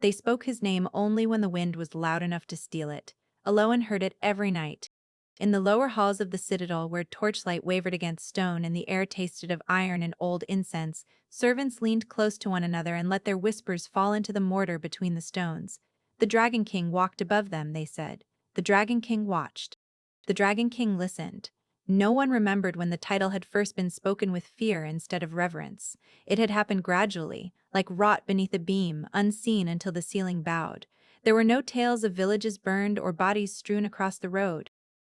They spoke his name only when the wind was loud enough to steal it. Aloan heard it every night. In the lower halls of the citadel where torchlight wavered against stone and the air tasted of iron and old incense, servants leaned close to one another and let their whispers fall into the mortar between the stones. The Dragon King walked above them, they said. The Dragon King watched. The Dragon King listened. No one remembered when the title had first been spoken with fear instead of reverence. It had happened gradually, like wrought beneath a beam, unseen until the ceiling bowed. There were no tales of villages burned or bodies strewn across the road.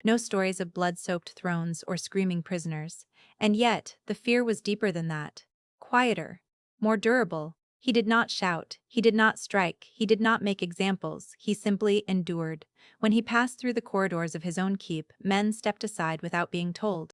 No stories of blood-soaked thrones or screaming prisoners. And yet, the fear was deeper than that. Quieter. More durable. He did not shout. He did not strike. He did not make examples. He simply endured. When he passed through the corridors of his own keep, men stepped aside without being told.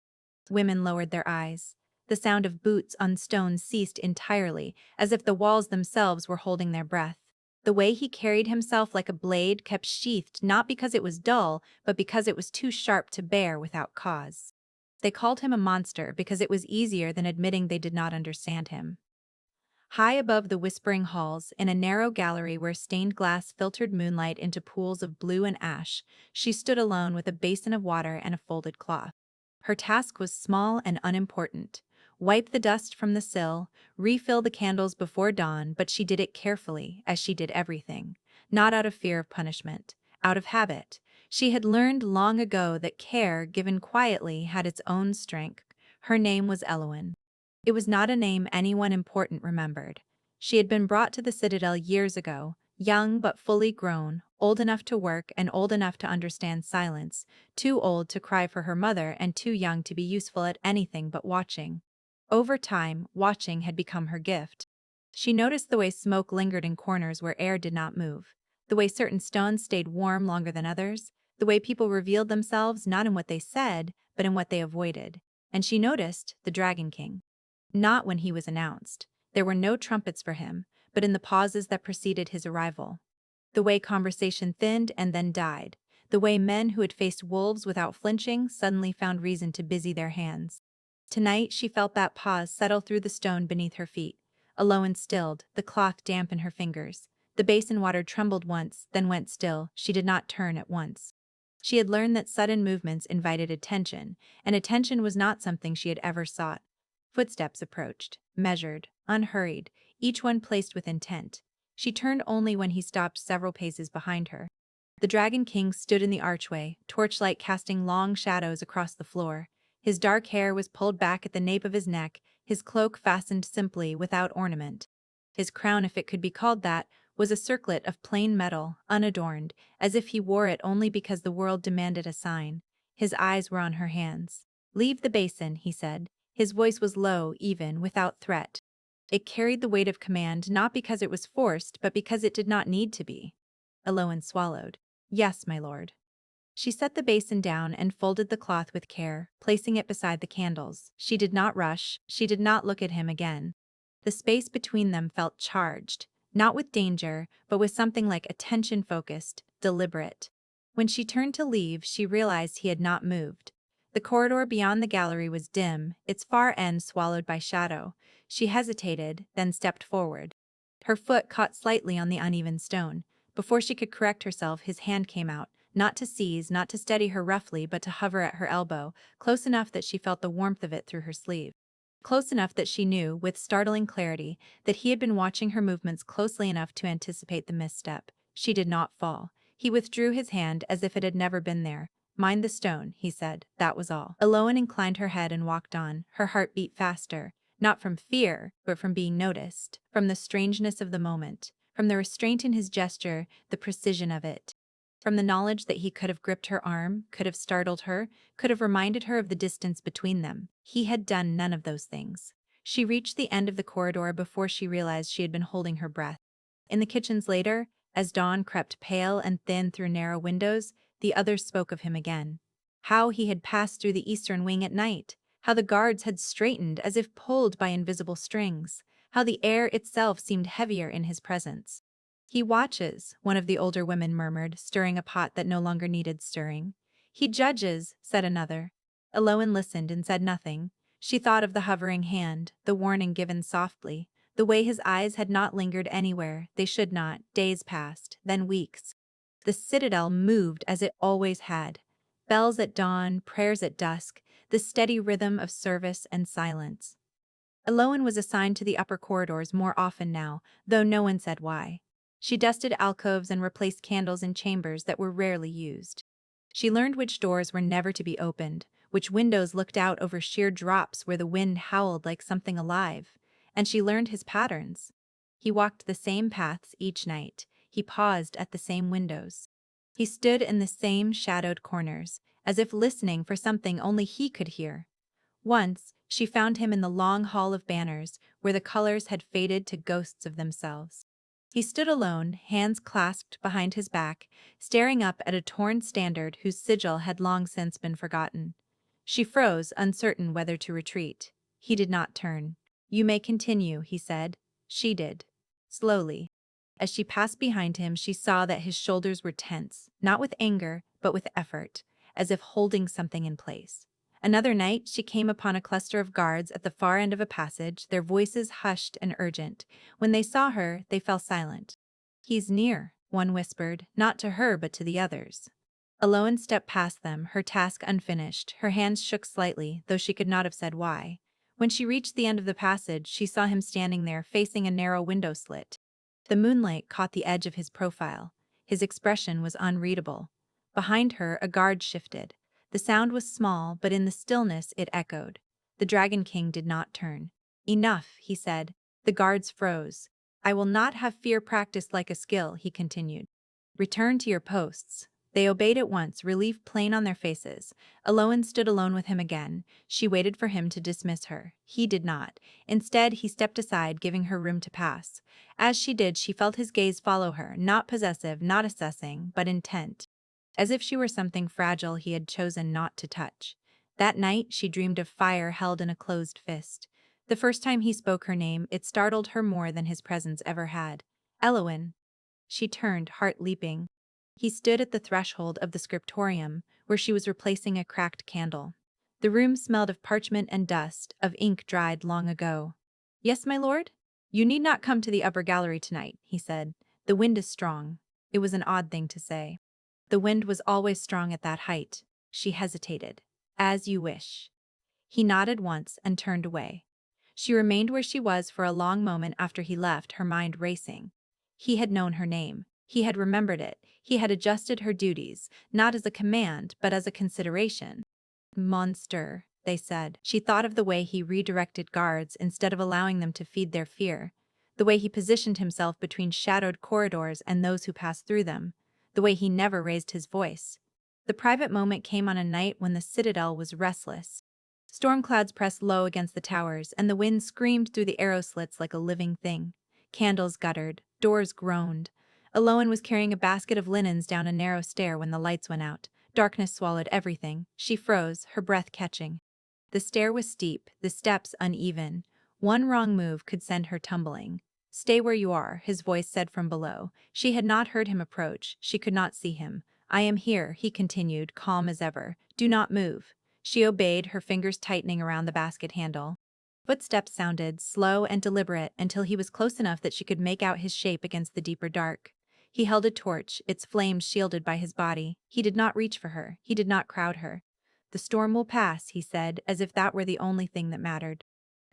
Women lowered their eyes. The sound of boots on stone ceased entirely, as if the walls themselves were holding their breath. The way he carried himself like a blade kept sheathed not because it was dull, but because it was too sharp to bear without cause. They called him a monster because it was easier than admitting they did not understand him. High above the whispering halls, in a narrow gallery where stained glass filtered moonlight into pools of blue and ash, she stood alone with a basin of water and a folded cloth. Her task was small and unimportant. Wipe the dust from the sill, refill the candles before dawn, but she did it carefully, as she did everything. Not out of fear of punishment, out of habit. She had learned long ago that care, given quietly, had its own strength. Her name was Elowen. It was not a name anyone important remembered. She had been brought to the citadel years ago, young but fully grown, old enough to work and old enough to understand silence, too old to cry for her mother and too young to be useful at anything but watching. Over time, watching had become her gift. She noticed the way smoke lingered in corners where air did not move, the way certain stones stayed warm longer than others, the way people revealed themselves not in what they said, but in what they avoided. And she noticed the Dragon King. Not when he was announced. There were no trumpets for him, but in the pauses that preceded his arrival. The way conversation thinned and then died. The way men who had faced wolves without flinching suddenly found reason to busy their hands. Tonight she felt that pause settle through the stone beneath her feet. Alone stilled, the cloth damp in her fingers. The basin water trembled once, then went still. She did not turn at once. She had learned that sudden movements invited attention, and attention was not something she had ever sought. Footsteps approached, measured, unhurried, each one placed with intent. She turned only when he stopped several paces behind her. The Dragon King stood in the archway, torchlight casting long shadows across the floor. His dark hair was pulled back at the nape of his neck, his cloak fastened simply, without ornament. His crown, if it could be called that, was a circlet of plain metal, unadorned, as if he wore it only because the world demanded a sign. His eyes were on her hands. "Leave the basin," he said. His voice was low, even, without threat. It carried the weight of command not because it was forced, but because it did not need to be. Eloan swallowed. "Yes, my lord." She set the basin down and folded the cloth with care, placing it beside the candles. She did not rush, she did not look at him again. The space between them felt charged, not with danger, but with something like attention focused, deliberate. When she turned to leave, she realized he had not moved. The corridor beyond the gallery was dim, its far end swallowed by shadow. She hesitated, then stepped forward. Her foot caught slightly on the uneven stone. Before she could correct herself, his hand came out, not to seize, not to steady her roughly, but to hover at her elbow, close enough that she felt the warmth of it through her sleeve. Close enough that she knew, with startling clarity, that he had been watching her movements closely enough to anticipate the misstep. She did not fall. He withdrew his hand as if it had never been there. "Mind the stone," he said. That was all. Eloan inclined her head and walked on. Her heart beat faster, not from fear, but from being noticed, from the strangeness of the moment, from the restraint in his gesture, the precision of it, from the knowledge that he could have gripped her arm, could have startled her, could have reminded her of the distance between them. He had done none of those things. She reached the end of the corridor before she realized she had been holding her breath. In the kitchens later, as dawn crept pale and thin through narrow windows, the others spoke of him again. How he had passed through the eastern wing at night, how the guards had straightened as if pulled by invisible strings, how the air itself seemed heavier in his presence. "He watches," one of the older women murmured, stirring a pot that no longer needed stirring. "He judges," said another. Eloan listened and said nothing. She thought of the hovering hand, the warning given softly, The way his eyes had not lingered anywhere they should not. Days passed, then weeks. The citadel moved as it always had. Bells at dawn, prayers at dusk, the steady rhythm of service and silence. Eloan was assigned to the upper corridors more often now, though no one said why. She dusted alcoves and replaced candles in chambers that were rarely used. She learned which doors were never to be opened, which windows looked out over sheer drops where the wind howled like something alive, and she learned his patterns. He walked the same paths each night. He paused at the same windows. He stood in the same shadowed corners, as if listening for something only he could hear. Once, she found him in the long hall of banners, where the colors had faded to ghosts of themselves. He stood alone, hands clasped behind his back, staring up at a torn standard whose sigil had long since been forgotten. She froze, uncertain whether to retreat. He did not turn. "You may continue," he said. She did. Slowly. As she passed behind him, she saw that his shoulders were tense, not with anger, but with effort, as if holding something in place. Another night, she came upon a cluster of guards at the far end of a passage, their voices hushed and urgent. When they saw her, they fell silent. "He's near," one whispered, not to her but to the others. Eloan stepped past them, her task unfinished. Her hands shook slightly, though she could not have said why. When she reached the end of the passage, she saw him standing there, facing a narrow window slit. The moonlight caught the edge of his profile. His expression was unreadable. Behind her, a guard shifted. The sound was small, but in the stillness it echoed. The Dragon King did not turn. "Enough," he said. The guards froze. "I will not have fear practiced like a skill," he continued. "Return to your posts." They obeyed at once, relief plain on their faces. Eloan stood alone with him again. She waited for him to dismiss her. He did not. Instead, he stepped aside, giving her room to pass. As she did, she felt his gaze follow her, not possessive, not assessing, but intent. As if she were something fragile he had chosen not to touch. That night, she dreamed of fire held in a closed fist. The first time he spoke her name, it startled her more than his presence ever had. "Eloan." She turned, heart leaping. He stood at the threshold of the scriptorium, where she was replacing a cracked candle. The room smelled of parchment and dust, of ink dried long ago. "Yes, my lord? You need not come to the upper gallery tonight," he said. "The wind is strong." It was an odd thing to say. The wind was always strong at that height. She hesitated. "As you wish." He nodded once and turned away. She remained where she was for a long moment after he left, her mind racing. He had known her name. He had remembered it. He had adjusted her duties, not as a command, but as a consideration. "Monster," they said. She thought of the way he redirected guards instead of allowing them to feed their fear, the way he positioned himself between shadowed corridors and those who passed through them, the way he never raised his voice. The private moment came on a night when the citadel was restless. Storm clouds pressed low against the towers, and the wind screamed through the arrow slits like a living thing. Candles guttered, doors groaned. Eloan was carrying a basket of linens down a narrow stair when the lights went out. Darkness swallowed everything. She froze, her breath catching. The stair was steep, the steps uneven. One wrong move could send her tumbling. "Stay where you are," his voice said from below. She had not heard him approach. She could not see him. "I am here," he continued, calm as ever. "Do not move." She obeyed, her fingers tightening around the basket handle. Footsteps sounded, slow and deliberate, until he was close enough that she could make out his shape against the deeper dark. He held a torch, its flames shielded by his body. He did not reach for her. He did not crowd her. "The storm will pass," he said, as if that were the only thing that mattered.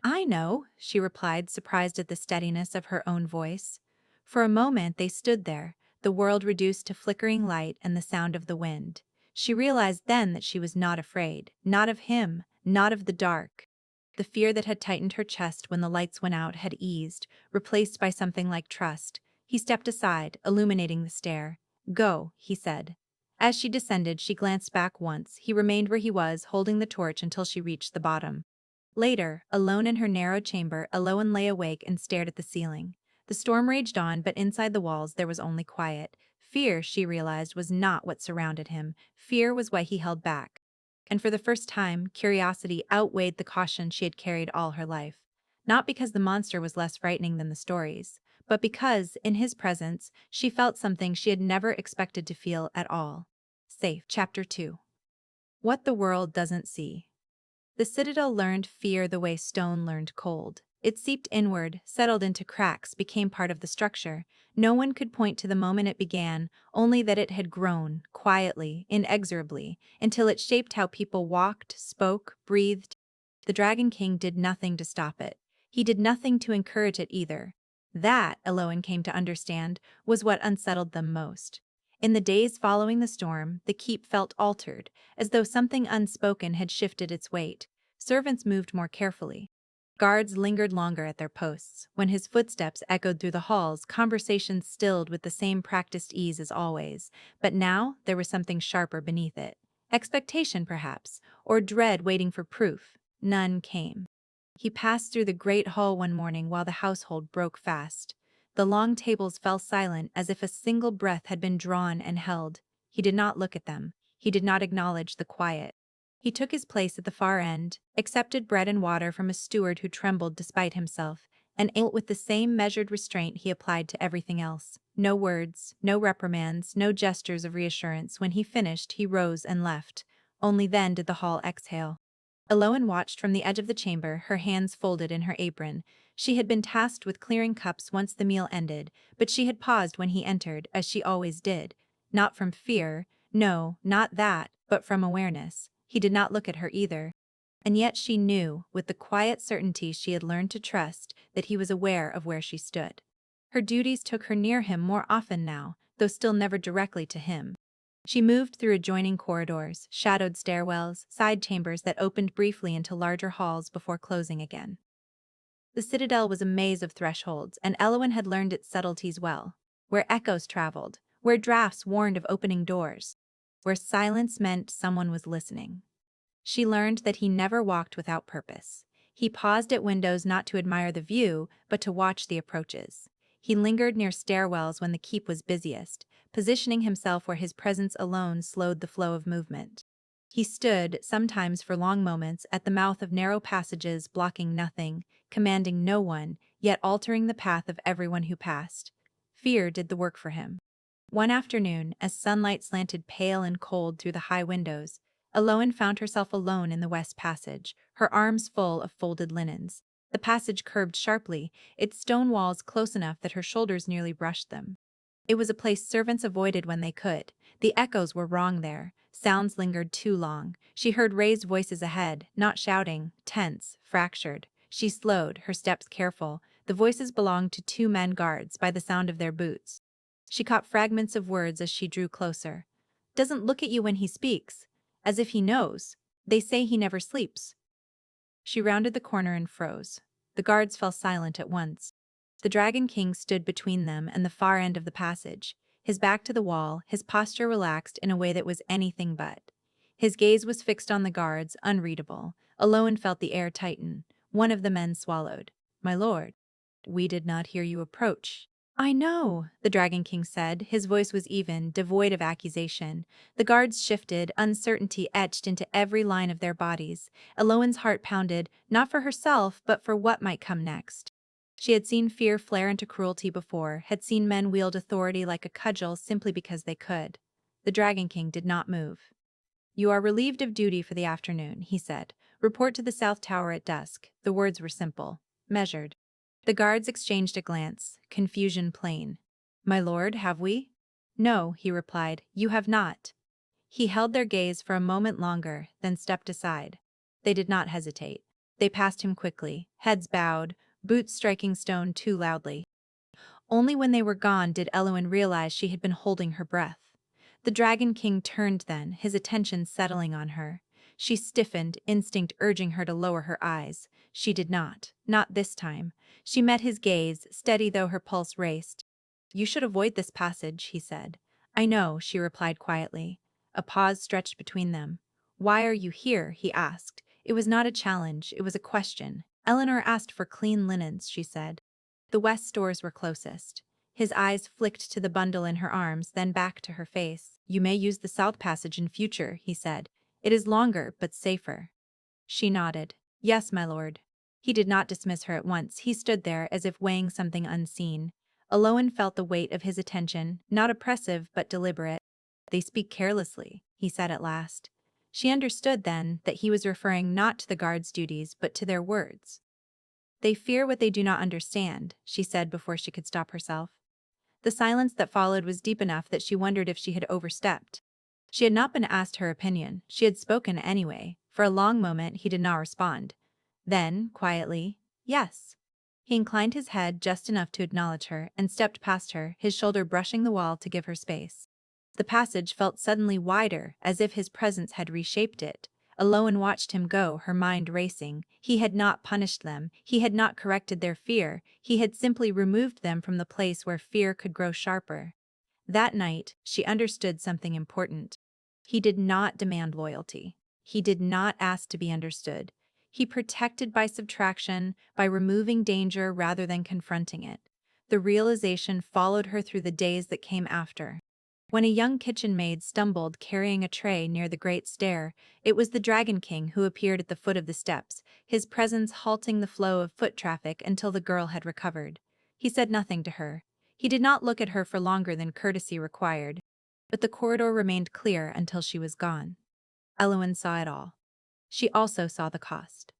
"I know," she replied, surprised at the steadiness of her own voice. For a moment they stood there, the world reduced to flickering light and the sound of the wind. She realized then that she was not afraid, not of him, not of the dark. The fear that had tightened her chest when the lights went out had eased, replaced by something like trust. He stepped aside, illuminating the stair. "Go," he said. As she descended, she glanced back once. He remained where he was, holding the torch until she reached the bottom. Later, alone in her narrow chamber, Eloan lay awake and stared at the ceiling. The storm raged on, but inside the walls there was only quiet. Fear, she realized, was not what surrounded him. Fear was what he held back. And for the first time, curiosity outweighed the caution she had carried all her life. Not because the monster was less frightening than the stories, but because, in his presence, she felt something she had never expected to feel at all. Safe. Chapter 2. What the world doesn't see. The citadel learned fear the way stone learned cold. It seeped inward, settled into cracks, became part of the structure. No one could point to the moment it began, only that it had grown, quietly, inexorably, until it shaped how people walked, spoke, breathed. The Dragon King did nothing to stop it. He did nothing to encourage it either. That, Eloin came to understand, was what unsettled them most. In the days following the storm, the keep felt altered, as though something unspoken had shifted its weight. Servants moved more carefully. Guards lingered longer at their posts. When his footsteps echoed through the halls, conversations stilled with the same practiced ease as always. But now there was something sharper beneath it. Expectation, perhaps, or dread waiting for proof. None came. He passed through the great hall one morning while the household broke fast. The long tables fell silent as if a single breath had been drawn and held. He did not look at them. He did not acknowledge the quiet. He took his place at the far end, accepted bread and water from a steward who trembled despite himself, and ate with the same measured restraint he applied to everything else. No words, no reprimands, no gestures of reassurance. When he finished, he rose and left. Only then did the hall exhale. Eloin watched from the edge of the chamber, her hands folded in her apron. She had been tasked with clearing cups once the meal ended, but she had paused when he entered, as she always did. Not from fear, no, not that, but from awareness. He did not look at her either. And yet she knew, with the quiet certainty she had learned to trust, that he was aware of where she stood. Her duties took her near him more often now, though still never directly to him. She moved through adjoining corridors, shadowed stairwells, side chambers that opened briefly into larger halls before closing again. The citadel was a maze of thresholds, and Eloin had learned its subtleties well. Where echoes traveled, where drafts warned of opening doors, where silence meant someone was listening. She learned that he never walked without purpose. He paused at windows not to admire the view, but to watch the approaches. He lingered near stairwells when the keep was busiest, positioning himself where his presence alone slowed the flow of movement. He stood, sometimes for long moments, at the mouth of narrow passages, blocking nothing, commanding no one, yet altering the path of everyone who passed. Fear did the work for him. One afternoon, as sunlight slanted pale and cold through the high windows, Eloin found herself alone in the west passage, her arms full of folded linens. The passage curved sharply, its stone walls close enough that her shoulders nearly brushed them. It was a place servants avoided when they could. The echoes were wrong there. Sounds lingered too long. She heard raised voices ahead, not shouting, tense, fractured. She slowed, her steps careful. The voices belonged to two men guards by the sound of their boots. She caught fragments of words as she drew closer. Doesn't look at you when he speaks. As if he knows. They say he never sleeps. She rounded the corner and froze. The guards fell silent at once. The Dragon King stood between them and the far end of the passage, his back to the wall, his posture relaxed in a way that was anything but. His gaze was fixed on the guards, unreadable. Eloin felt the air tighten. One of the men swallowed. "My lord, we did not hear you approach." "I know," the Dragon King said. His voice was even, devoid of accusation. The guards shifted, uncertainty etched into every line of their bodies. Eloin's heart pounded, not for herself, but for what might come next. She had seen fear flare into cruelty before, had seen men wield authority like a cudgel simply because they could. The Dragon King did not move. "You are relieved of duty for the afternoon," he said. "Report to the South Tower at dusk." The words were simple, measured. The guards exchanged a glance, confusion plain. "My lord, have we?" "No," he replied, "you have not." He held their gaze for a moment longer, then stepped aside. They did not hesitate. They passed him quickly, heads bowed, boots striking stone too loudly. Only when they were gone did Eloin realize she had been holding her breath. The Dragon King turned then, his attention settling on her. She stiffened, instinct urging her to lower her eyes. She did not this time. She met his gaze, steady though her pulse raced. "You should avoid this passage," he said. "I know," she replied quietly. A pause stretched between them. "Why are you here?" he asked. It was not a challenge, it was a question. "Eleanor asked for clean linens," she said. The west doors were closest. His eyes flicked to the bundle in her arms, then back to her face. "You may use the south passage in future," he said. "It is longer, but safer." She nodded. "Yes, my lord." He did not dismiss her at once. He stood there as if weighing something unseen. Eloin felt the weight of his attention, not oppressive but deliberate. "They speak carelessly," he said at last. She understood then that he was referring not to the guards' duties but to their words. They fear what they do not understand, she said before she could stop herself. The silence that followed was deep enough that she wondered if she had overstepped. She had not been asked her opinion, she had spoken anyway. For a long moment he did not respond. Then, quietly, yes. He inclined his head just enough to acknowledge her and stepped past her, his shoulder brushing the wall to give her space. The passage felt suddenly wider, as if his presence had reshaped it. Aloan watched him go, her mind racing. He had not punished them, he had not corrected their fear, he had simply removed them from the place where fear could grow sharper. That night, she understood something important. He did not demand loyalty. He did not ask to be understood. He protected by subtraction, by removing danger rather than confronting it. The realization followed her through the days that came after. When a young kitchen maid stumbled carrying a tray near the great stair, it was the Dragon King who appeared at the foot of the steps, his presence halting the flow of foot traffic until the girl had recovered. He said nothing to her. He did not look at her for longer than courtesy required. But the corridor remained clear until she was gone. Elowen saw it all. She also saw the cost.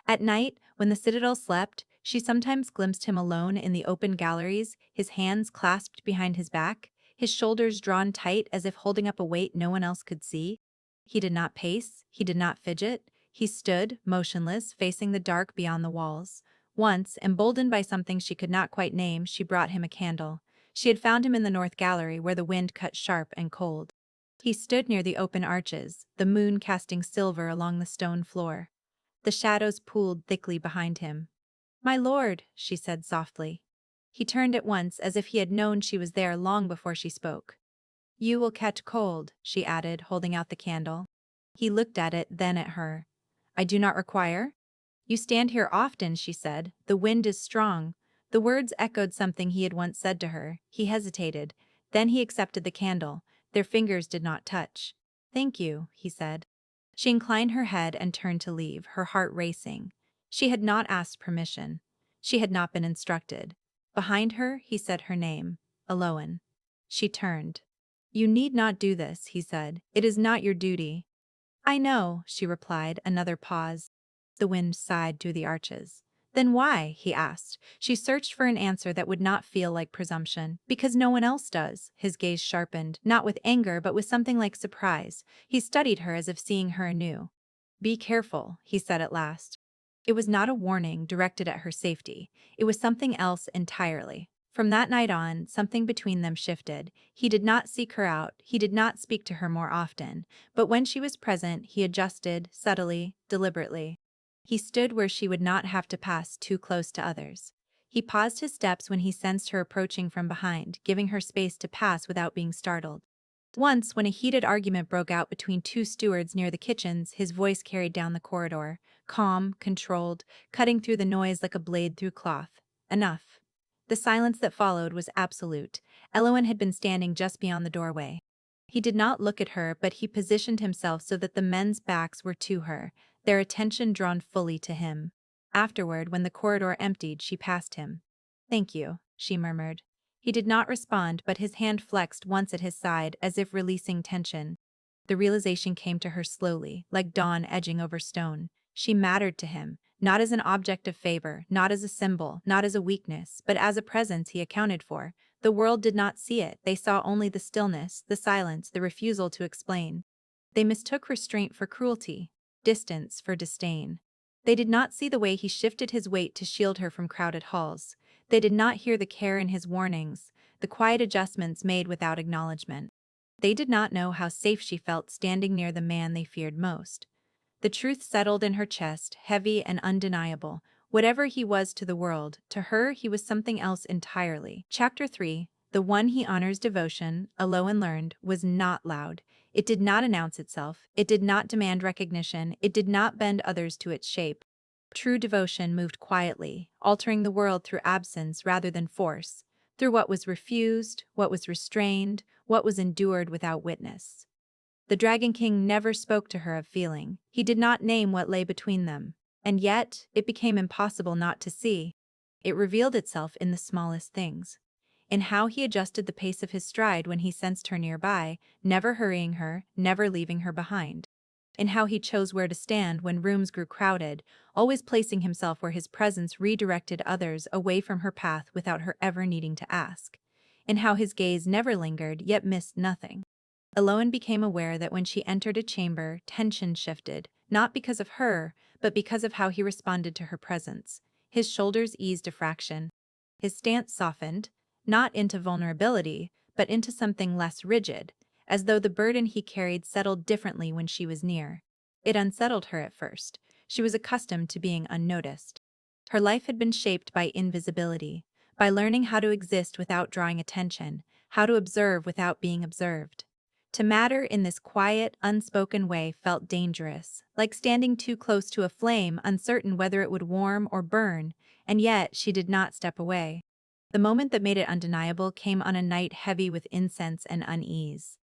At night, when the citadel slept, she sometimes glimpsed him alone in the open galleries, his hands clasped behind his back, his shoulders drawn tight as if holding up a weight no one else could see. He did not pace, he did not fidget. He stood, motionless, facing the dark beyond the walls. Once, emboldened by something she could not quite name, she brought him a candle. She had found him in the north gallery where the wind cut sharp and cold. He stood near the open arches, the moon casting silver along the stone floor. The shadows pooled thickly behind him. "My lord," she said softly. He turned at once as if he had known she was there long before she spoke. "You will catch cold," she added, holding out the candle. He looked at it, then at her. "I do not require?" "You stand here often," she said. "The wind is strong." The words echoed something he had once said to her. He hesitated. Then he accepted the candle. Their fingers did not touch. "Thank you," he said. She inclined her head and turned to leave, her heart racing. She had not asked permission. She had not been instructed. Behind her, he said her name, Elowen. She turned. "You need not do this," he said. "It is not your duty." "I know," she replied, another pause. The wind sighed through the arches. "Then why?" he asked. She searched for an answer that would not feel like presumption. "Because no one else does." His gaze sharpened, not with anger but with something like surprise. He studied her as if seeing her anew. "Be careful," he said at last. It was not a warning directed at her safety. It was something else entirely. From that night on, something between them shifted. He did not seek her out, he did not speak to her more often. But when she was present, he adjusted, subtly, deliberately. He stood where she would not have to pass too close to others. He paused his steps when he sensed her approaching from behind, giving her space to pass without being startled. Once, when a heated argument broke out between two stewards near the kitchens, his voice carried down the corridor, calm, controlled, cutting through the noise like a blade through cloth. "Enough." The silence that followed was absolute. Elowen had been standing just beyond the doorway. He did not look at her, but he positioned himself so that the men's backs were to her, their attention drawn fully to him. Afterward, when the corridor emptied, she passed him. "Thank you," she murmured. He did not respond, but his hand flexed once at his side, as if releasing tension. The realization came to her slowly, like dawn edging over stone. She mattered to him, not as an object of favor, not as a symbol, not as a weakness, but as a presence he accounted for. The world did not see it, they saw only the stillness, the silence, the refusal to explain. They mistook restraint for cruelty, distance for disdain. They did not see the way he shifted his weight to shield her from crowded halls. They did not hear the care in his warnings, the quiet adjustments made without acknowledgement. They did not know how safe she felt standing near the man they feared most. The truth settled in her chest, heavy and undeniable. Whatever he was to the world, to her he was something else entirely. Chapter 3. The one he honors devotion, Elowen learned, was not loud. It did not announce itself, it did not demand recognition, it did not bend others to its shape. True devotion moved quietly, altering the world through absence rather than force, through what was refused, what was restrained, what was endured without witness. The Dragon King never spoke to her of feeling. He did not name what lay between them. And yet, it became impossible not to see. It revealed itself in the smallest things. In how he adjusted the pace of his stride when he sensed her nearby, never hurrying her, never leaving her behind. in how he chose where to stand when rooms grew crowded, always placing himself where his presence redirected others away from her path without her ever needing to ask, in how his gaze never lingered yet missed nothing. Eloan became aware that when she entered a chamber, tension shifted, not because of her, but because of how he responded to her presence. His shoulders eased a fraction. His stance softened, not into vulnerability, but into something less rigid, as though the burden he carried settled differently when she was near. It unsettled her at first. She was accustomed to being unnoticed. Her life had been shaped by invisibility, by learning how to exist without drawing attention, how to observe without being observed. To matter in this quiet, unspoken way felt dangerous, like standing too close to a flame, uncertain whether it would warm or burn, and yet she did not step away. The moment that made it undeniable came on a night heavy with incense and unease.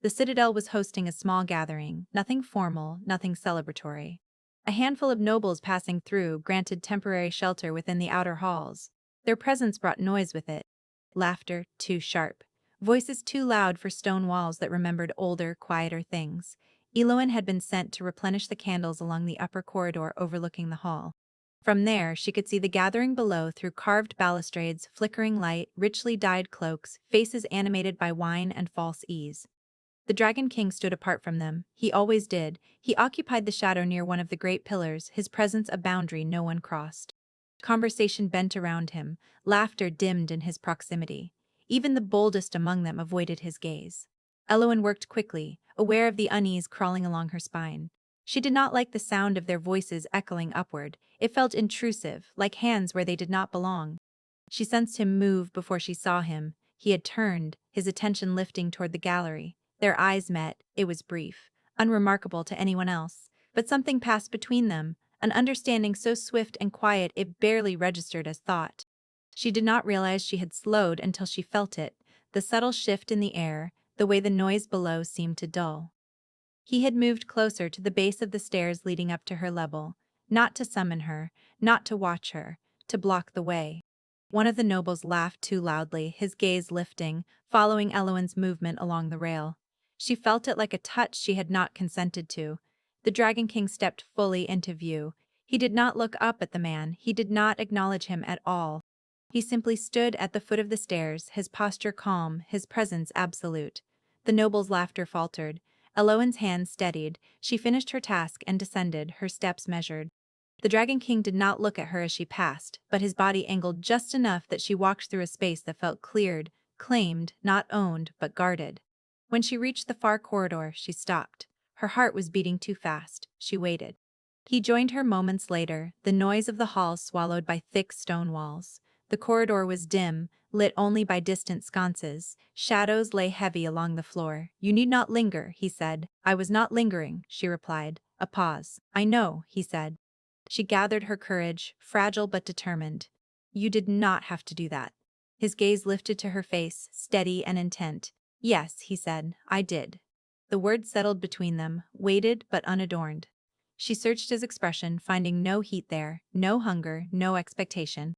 The Citadel was hosting a small gathering, nothing formal, nothing celebratory. A handful of nobles passing through granted temporary shelter within the outer halls. Their presence brought noise with it. Laughter too sharp. Voices too loud for stone walls that remembered older, quieter things. Eloin had been sent to replenish the candles along the upper corridor overlooking the hall. From there, she could see the gathering below through carved balustrades, flickering light, richly dyed cloaks, faces animated by wine and false ease. The Dragon King stood apart from them. He always did. He occupied the shadow near one of the great pillars, his presence a boundary no one crossed. Conversation bent around him, laughter dimmed in his proximity. Even the boldest among them avoided his gaze. Eloin worked quickly, aware of the unease crawling along her spine. She did not like the sound of their voices echoing upward. It felt intrusive, like hands where they did not belong. She sensed him move before she saw him. He had turned, his attention lifting toward the gallery. Their eyes met. It was brief, unremarkable to anyone else, but something passed between them, an understanding so swift and quiet it barely registered as thought. She did not realize she had slowed until she felt it, the subtle shift in the air, the way the noise below seemed to dull. He had moved closer to the base of the stairs leading up to her level, not to summon her, not to watch her, to block the way. One of the nobles laughed too loudly, his gaze lifting, following Eloin's movement along the rail. She felt it like a touch she had not consented to. The Dragon King stepped fully into view. He did not look up at the man, he did not acknowledge him at all. He simply stood at the foot of the stairs, his posture calm, his presence absolute. The noble's laughter faltered. Eloin's hands steadied. She finished her task and descended, her steps measured. The Dragon King did not look at her as she passed, but his body angled just enough that she walked through a space that felt cleared, claimed, not owned, but guarded. When she reached the far corridor, she stopped. Her heart was beating too fast. She waited. He joined her moments later, the noise of the hall swallowed by thick stone walls. The corridor was dim, lit only by distant sconces. Shadows lay heavy along the floor. "You need not linger," he said. "I was not lingering," she replied. A pause. "I know," he said. She gathered her courage, fragile but determined. "You did not have to do that." His gaze lifted to her face, steady and intent. "Yes," he said, "I did." The words settled between them, weighted but unadorned. She searched his expression, finding no heat there, no hunger, no expectation.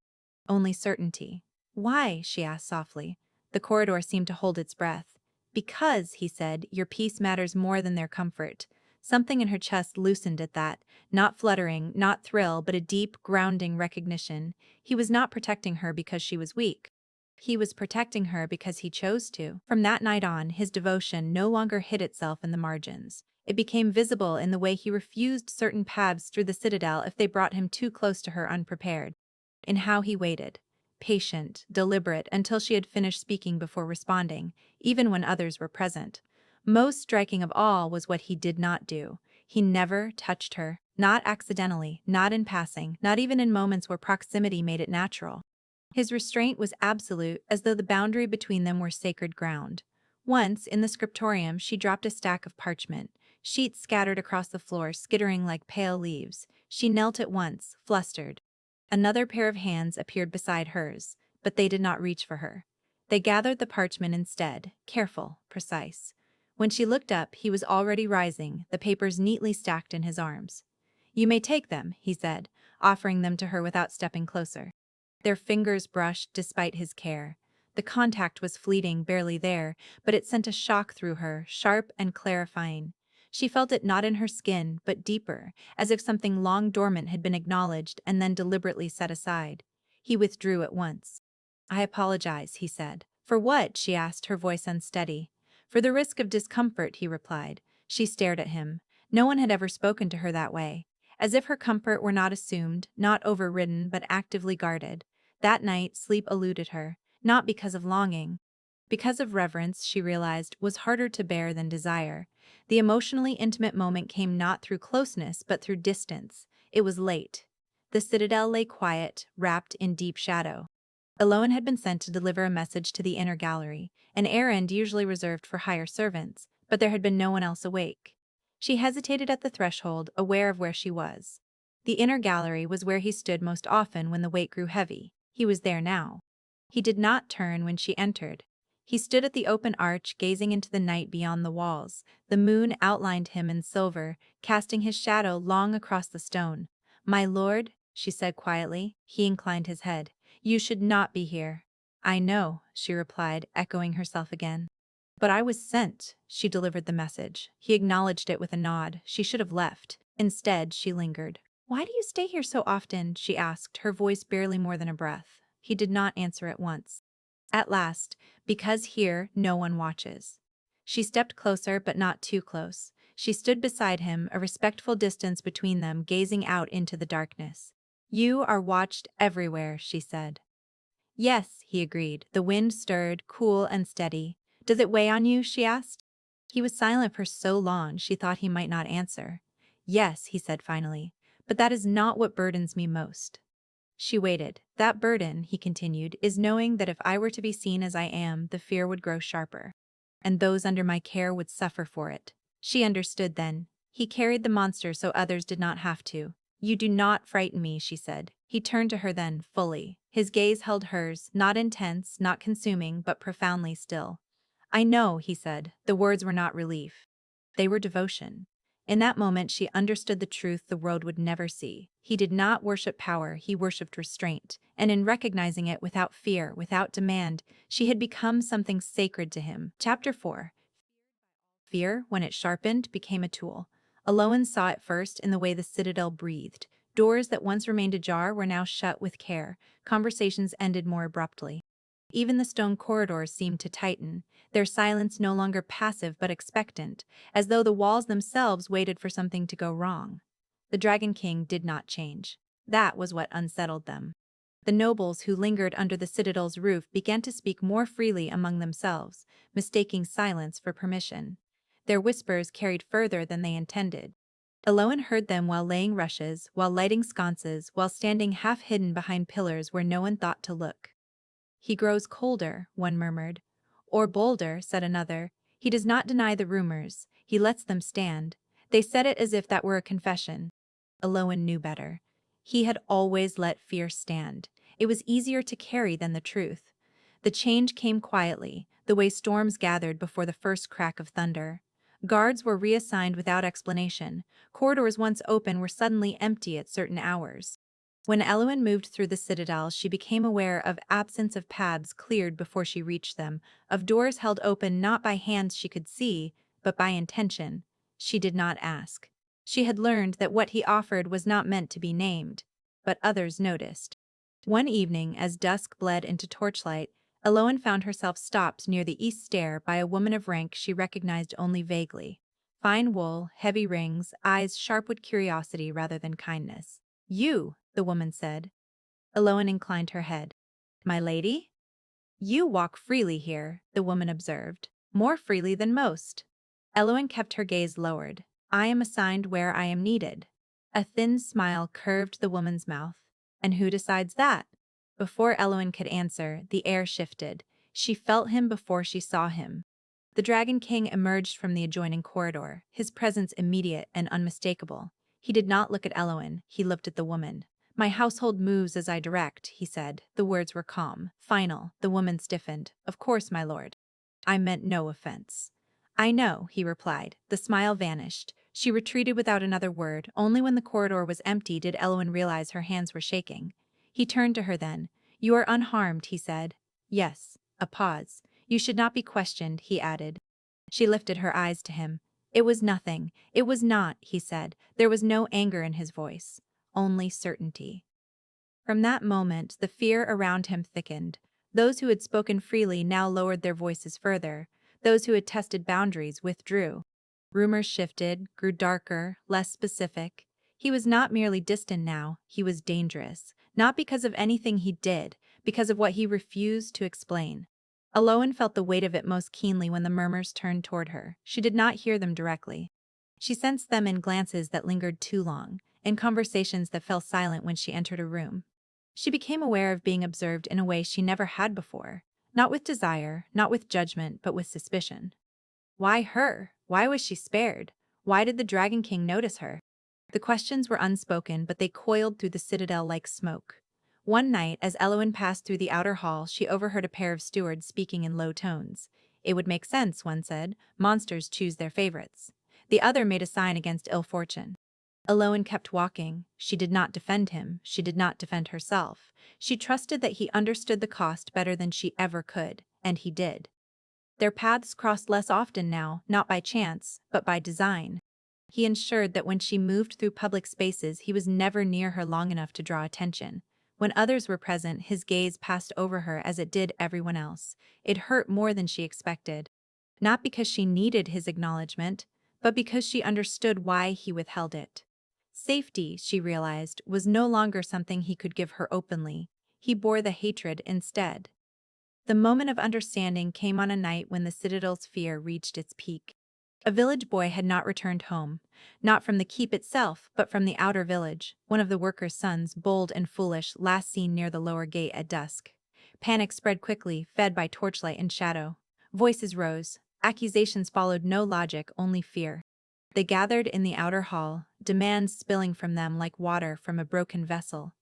Only certainty. "Why?" she asked softly. The corridor seemed to hold its breath. "Because," he said, "your peace matters more than their comfort." Something in her chest loosened at that, not fluttering, not thrill, but a deep, grounding recognition. He was not protecting her because she was weak. He was protecting her because he chose to. From that night on, his devotion no longer hid itself in the margins. It became visible in the way he refused certain paths through the Citadel if they brought him too close to her unprepared. In how he waited. Patient, deliberate, until she had finished speaking before responding, even when others were present. Most striking of all was what he did not do. He never touched her, not accidentally, not in passing, not even in moments where proximity made it natural. His restraint was absolute, as though the boundary between them were sacred ground. Once, in the scriptorium, she dropped a stack of parchment. Sheets scattered across the floor, skittering like pale leaves. She knelt at once, flustered. Another pair of hands appeared beside hers, but they did not reach for her. They gathered the parchment instead, careful, precise. When she looked up, he was already rising, the papers neatly stacked in his arms. "You may take them," he said, offering them to her without stepping closer. Their fingers brushed despite his care. The contact was fleeting, barely there, but it sent a shock through her, sharp and clarifying. She felt it not in her skin, but deeper, as if something long dormant had been acknowledged and then deliberately set aside. He withdrew at once. "I apologize," he said. "For what?" she asked, her voice unsteady. "For the risk of discomfort," he replied. She stared at him. No one had ever spoken to her that way. As if her comfort were not assumed, not overridden, but actively guarded. That night, sleep eluded her, not because of longing. Because of reverence, she realized, was harder to bear than desire. The emotionally intimate moment came not through closeness, but through distance. It was late. The citadel lay quiet, wrapped in deep shadow. Eloan had been sent to deliver a message to the inner gallery, an errand usually reserved for higher servants, but there had been no one else awake. She hesitated at the threshold, aware of where she was. The inner gallery was where he stood most often when the weight grew heavy. He was there now. He did not turn when she entered. He stood at the open arch, gazing into the night beyond the walls. The moon outlined him in silver, casting his shadow long across the stone. "My lord," she said quietly. He inclined his head. "You should not be here." "I know," she replied, echoing herself again. "But I was sent," she delivered the message. He acknowledged it with a nod. She should have left. Instead, she lingered. "Why do you stay here so often?" she asked, her voice barely more than a breath. He did not answer at once. At last, "Because here no one watches." She stepped closer, but not too close. She stood beside him, a respectful distance between them, gazing out into the darkness. "You are watched everywhere," she said. "Yes," he agreed. The wind stirred, cool and steady. "Does it weigh on you?" she asked. He was silent for so long she thought he might not answer. "Yes," he said finally, "but that is not what burdens me most." She waited. "That burden," he continued, "is knowing that if I were to be seen as I am, the fear would grow sharper. And those under my care would suffer for it." She understood then. He carried the monster so others did not have to. "You do not frighten me," she said. He turned to her then, fully. His gaze held hers, not intense, not consuming, but profoundly still. "I know," he said. The words were not relief. They were devotion. In that moment she understood the truth the world would never see. He did not worship power, he worshipped restraint. And in recognizing it without fear, without demand, she had become something sacred to him. Chapter 4. Fear, when it sharpened, became a tool. Eloan saw it first in the way the citadel breathed. Doors that once remained ajar were now shut with care. Conversations ended more abruptly. Even the stone corridors seemed to tighten, their silence no longer passive but expectant, as though the walls themselves waited for something to go wrong. The Dragon King did not change. That was what unsettled them. The nobles who lingered under the citadel's roof began to speak more freely among themselves, mistaking silence for permission. Their whispers carried further than they intended. Eloan heard them while laying rushes, while lighting sconces, while standing half-hidden behind pillars where no one thought to look. "He grows colder," one murmured. "Or bolder," said another. "He does not deny the rumors. He lets them stand." They said it as if that were a confession. Eloan knew better. He had always let fear stand. It was easier to carry than the truth. The change came quietly, the way storms gathered before the first crack of thunder. Guards were reassigned without explanation. Corridors once open were suddenly empty at certain hours. When Eloan moved through the citadel, she became aware of absence of paths cleared before she reached them, of doors held open not by hands she could see, but by intention. She did not ask. She had learned that what he offered was not meant to be named, but others noticed. One evening, as dusk bled into torchlight, Eloan found herself stopped near the east stair by a woman of rank she recognized only vaguely. Fine wool, heavy rings, eyes sharp with curiosity rather than kindness. "You," the woman said. Eloan inclined her head. "My lady?" "You walk freely here," the woman observed. "More freely than most." Eloan kept her gaze lowered. "I am assigned where I am needed." A thin smile curved the woman's mouth. "And who decides that?" Before Eloan could answer, the air shifted. She felt him before she saw him. The Dragon King emerged from the adjoining corridor, his presence immediate and unmistakable. He did not look at Eloan, he looked at the woman. "My household moves as I direct," he said. The words were calm, final. The woman stiffened. "Of course, my lord. I meant no offense." "I know," he replied. The smile vanished. She retreated without another word. Only when the corridor was empty did Eloan realize her hands were shaking. He turned to her then. "You are unharmed," he said. "Yes." A pause. "You should not be questioned," he added. She lifted her eyes to him. It was nothing. It was not, he said. There was no anger in his voice. Only certainty. From that moment, the fear around him thickened. Those who had spoken freely now lowered their voices further. Those who had tested boundaries withdrew. Rumors shifted, grew darker, less specific. He was not merely distant now, he was dangerous. Not because of anything he did, because of what he refused to explain. Aloan felt the weight of it most keenly when the murmurs turned toward her. She did not hear them directly. She sensed them in glances that lingered too long, in conversations that fell silent when she entered a room. She became aware of being observed in a way she never had before, not with desire, not with judgment, but with suspicion. Why her? Why was she spared? Why did the Dragon King notice her? The questions were unspoken, but they coiled through the citadel like smoke. One night, as Eloin passed through the outer hall, she overheard a pair of stewards speaking in low tones. It would make sense, one said. Monsters choose their favorites. The other made a sign against ill fortune. Eloin kept walking. She did not defend him. She did not defend herself. She trusted that he understood the cost better than she ever could, and he did. Their paths crossed less often now, not by chance, but by design. He ensured that when she moved through public spaces, he was never near her long enough to draw attention. When others were present, his gaze passed over her as it did everyone else. It hurt more than she expected. Not because she needed his acknowledgement, but because she understood why he withheld it. Safety, she realized, was no longer something he could give her openly. He bore the hatred instead. The moment of understanding came on a night when the citadel's fear reached its peak. A village boy had not returned home, not from the keep itself, but from the outer village, one of the workers' sons, bold and foolish, last seen near the lower gate at dusk. Panic spread quickly, fed by torchlight and shadow. Voices rose. Accusations followed no logic, only fear. They gathered in the outer hall, demands spilling from them like water from a broken vessel.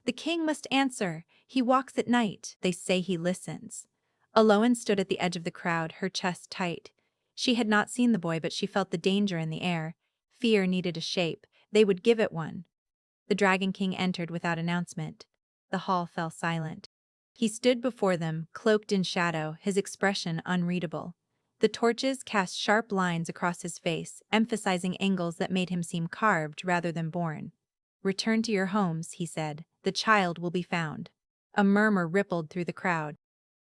The king must answer. He walks at night. They say he listens. Aloan stood at the edge of the crowd, her chest tight. She had not seen the boy, but she felt the danger in the air. Fear needed a shape. They would give it one. The Dragon King entered without announcement. The hall fell silent. He stood before them, cloaked in shadow, his expression unreadable. The torches cast sharp lines across his face, emphasizing angles that made him seem carved rather than born. "Return to your homes," he said. "The child will be found." A murmur rippled through the crowd.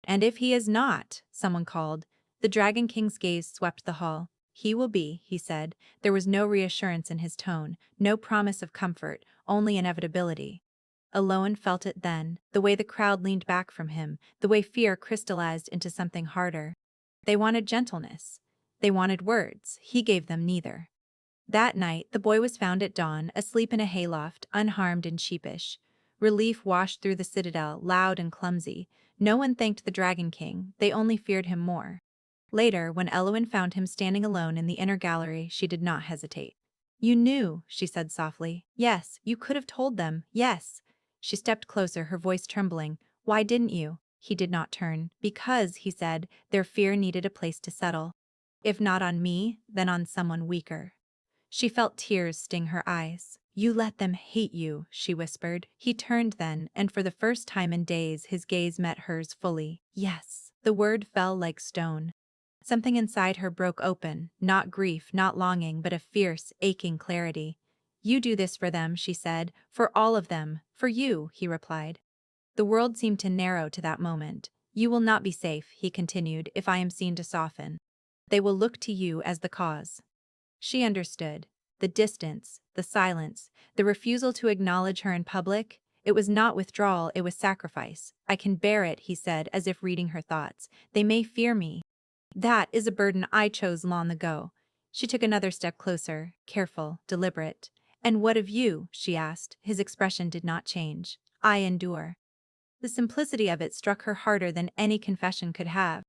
"And if he is not," someone called. The Dragon King's gaze swept the hall. "He will be," he said. There was no reassurance in his tone, no promise of comfort, only inevitability. Aloan felt it then, the way the crowd leaned back from him, the way fear crystallized into something harder. They wanted gentleness. They wanted words. He gave them neither. That night, the boy was found at dawn, asleep in a hayloft, unharmed and sheepish. Relief washed through the citadel, loud and clumsy. No one thanked the Dragon King, they only feared him more. Later, when Eloin found him standing alone in the inner gallery, she did not hesitate. "You knew," she said softly. "Yes, you could have told them, yes." She stepped closer, her voice trembling. "Why didn't you?" He did not turn. "Because," he said, "their fear needed a place to settle. If not on me, then on someone weaker." She felt tears sting her eyes. "You let them hate you," she whispered. He turned then, and for the first time in days his gaze met hers fully. "Yes." The word fell like stone. Something inside her broke open, not grief, not longing, but a fierce, aching clarity. "You do this for them," she said. "For all of them. For you," he replied. The world seemed to narrow to that moment. "You will not be safe," he continued, "if I am seen to soften. They will look to you as the cause." She understood. The distance, the silence, the refusal to acknowledge her in public. It was not withdrawal, it was sacrifice. "I can bear it," he said, as if reading her thoughts. "They may fear me. That is a burden I chose long ago." She took another step closer, careful, deliberate. "And what of you?" she asked. His expression did not change. "I endure." The simplicity of it struck her harder than any confession could have.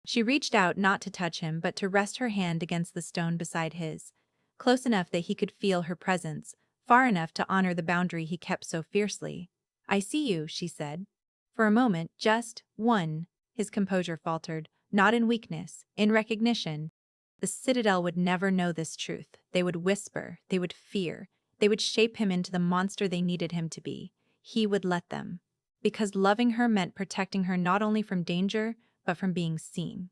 She reached out not to touch him but to rest her hand against the stone beside his, close enough that he could feel her presence, far enough to honor the boundary he kept so fiercely. "I see you," she said. For a moment, just one, his composure faltered, not in weakness, in recognition. The citadel would never know this truth. They would whisper, they would fear, they would shape him into the monster they needed him to be. He would let them. Because loving her meant protecting her not only from danger, but from being seen.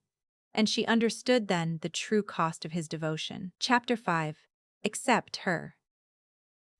And she understood then the true cost of his devotion. Chapter 5. Accept her.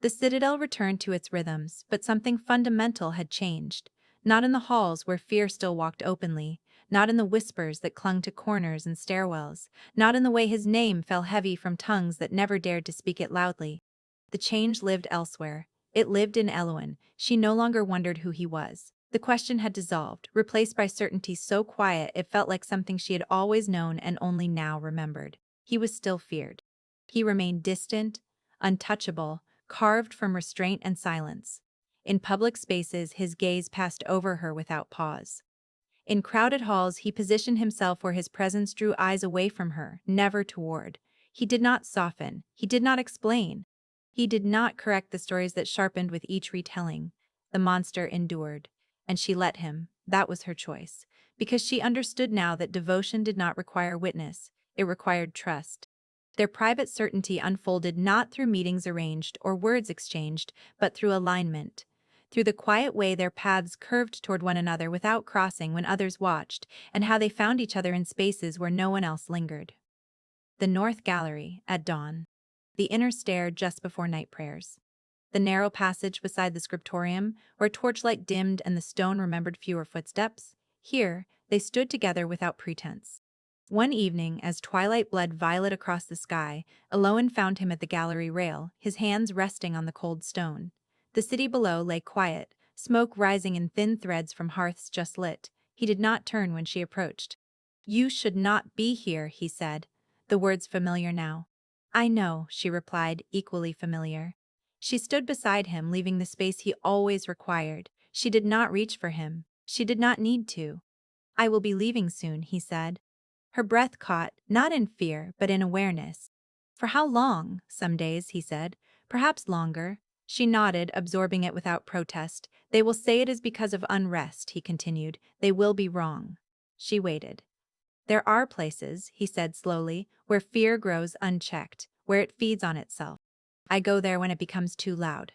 The citadel returned to its rhythms, but something fundamental had changed. Not in the halls where fear still walked openly, not in the whispers that clung to corners and stairwells, not in the way his name fell heavy from tongues that never dared to speak it loudly. The change lived elsewhere. It lived in Eloin. She no longer wondered who he was. The question had dissolved, replaced by certainty so quiet it felt like something she had always known and only now remembered. He was still feared. He remained distant, untouchable, carved from restraint and silence. In public spaces, his gaze passed over her without pause. In crowded halls, he positioned himself where his presence drew eyes away from her, never toward. He did not soften. He did not explain. He did not correct the stories that sharpened with each retelling. The monster endured, and she let him. That was her choice, because she understood now that devotion did not require witness. It required trust. Their private certainty unfolded not through meetings arranged or words exchanged, but through alignment. Through the quiet way their paths curved toward one another without crossing when others watched, and how they found each other in spaces where no one else lingered. The North Gallery, at dawn. The inner stair just before night prayers. The narrow passage beside the scriptorium, where torchlight dimmed and the stone remembered fewer footsteps. Here, they stood together without pretense. One evening, as twilight bled violet across the sky, Eloin found him at the gallery rail, his hands resting on the cold stone. The city below lay quiet, smoke rising in thin threads from hearths just lit. He did not turn when she approached. "You should not be here," he said, the words familiar now. "I know," she replied, equally familiar. She stood beside him, leaving the space he always required. She did not reach for him. She did not need to. "I will be leaving soon," he said. Her breath caught, not in fear, but in awareness. "For how long?" "Some days," he said. "Perhaps longer." She nodded, absorbing it without protest. "They will say it is because of unrest," he continued. "They will be wrong." She waited. "There are places," he said slowly, "where fear grows unchecked, where it feeds on itself. I go there when it becomes too loud."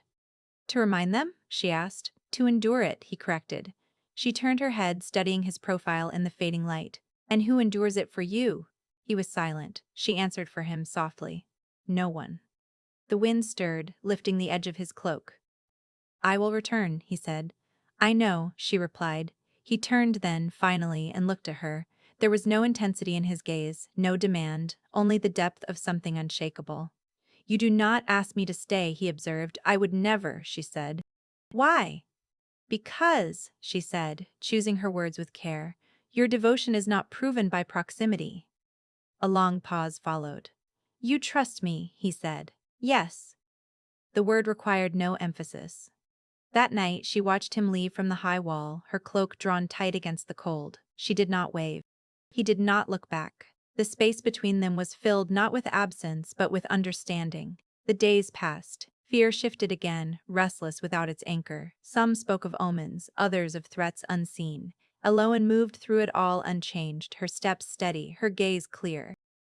"To remind them?" she asked. "To endure it," he corrected. She turned her head, studying his profile in the fading light. "And who endures it for you?" He was silent. She answered for him softly. "No one." The wind stirred, lifting the edge of his cloak. "I will return," he said. "I know," she replied. He turned then, finally, and looked at her. There was no intensity in his gaze, no demand, only the depth of something unshakable. "You do not ask me to stay," he observed. "I would never," she said. "Why?" "Because," she said, choosing her words with care, "your devotion is not proven by proximity." A long pause followed. "You trust me," he said. "Yes." The word required no emphasis. That night, she watched him leave from the high wall, her cloak drawn tight against the cold. She did not wave. He did not look back. The space between them was filled not with absence, but with understanding. The days passed. Fear shifted again, restless without its anchor. Some spoke of omens, others of threats unseen. Eloin moved through it all unchanged, her steps steady, her gaze clear.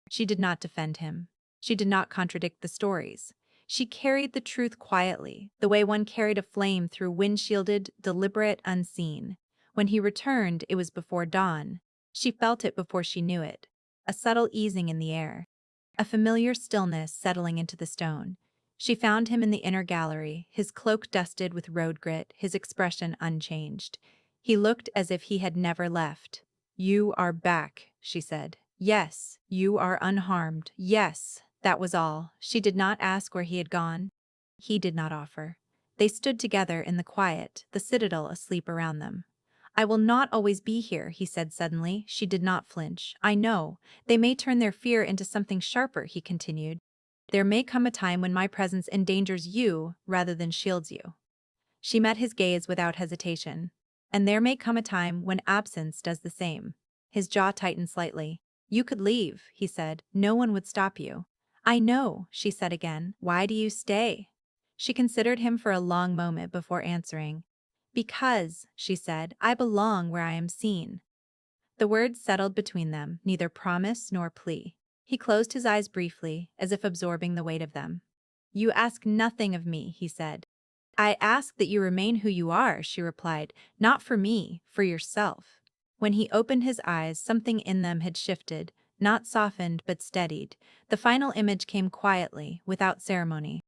She did not defend him. She did not contradict the stories. She carried the truth quietly, the way one carried a flame through wind-shielded, deliberate, unseen. When he returned, it was before dawn. She felt it before she knew it. A subtle easing in the air. A familiar stillness settling into the stone. She found him in the inner gallery, his cloak dusted with road grit, his expression unchanged. He looked as if he had never left. "You are back," she said. "Yes, you are unharmed. Yes." That was all. She did not ask where he had gone. He did not offer. They stood together in the quiet, the citadel asleep around them. "I will not always be here," he said suddenly. She did not flinch. "I know. They may turn their fear into something sharper," he continued. "There may come a time when my presence endangers you rather than shields you." She met his gaze without hesitation. "And there may come a time when absence does the same." His jaw tightened slightly. "You could leave," he said. "No one would stop you." "I know," she said again. "Why do you stay?" She considered him for a long moment before answering. "Because," she said, "I belong where I am seen." The words settled between them, neither promise nor plea. He closed his eyes briefly, as if absorbing the weight of them. "You ask nothing of me," he said. "I ask that you remain who you are," she replied. "Not for me, for yourself." When he opened his eyes, something in them had shifted, not softened but steadied. The final image came quietly, without ceremony.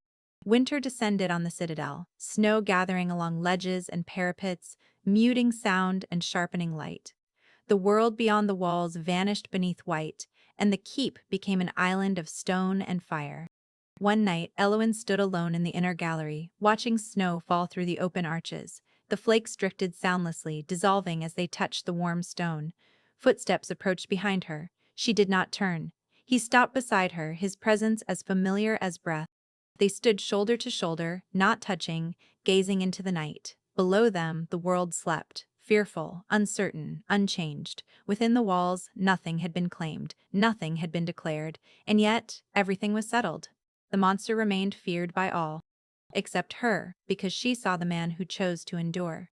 Winter descended on the citadel, snow gathering along ledges and parapets, muting sound and sharpening light. The world beyond the walls vanished beneath white, and the keep became an island of stone and fire. One night, Elowin stood alone in the inner gallery, watching snow fall through the open arches. The flakes drifted soundlessly, dissolving as they touched the warm stone. Footsteps approached behind her. She did not turn. He stopped beside her, his presence as familiar as breath. They stood shoulder to shoulder, not touching, gazing into the night. Below them, the world slept, fearful, uncertain, unchanged. Within the walls, nothing had been claimed, nothing had been declared, and yet everything was settled. The monster remained feared by all, except her, because she saw the man who chose to endure.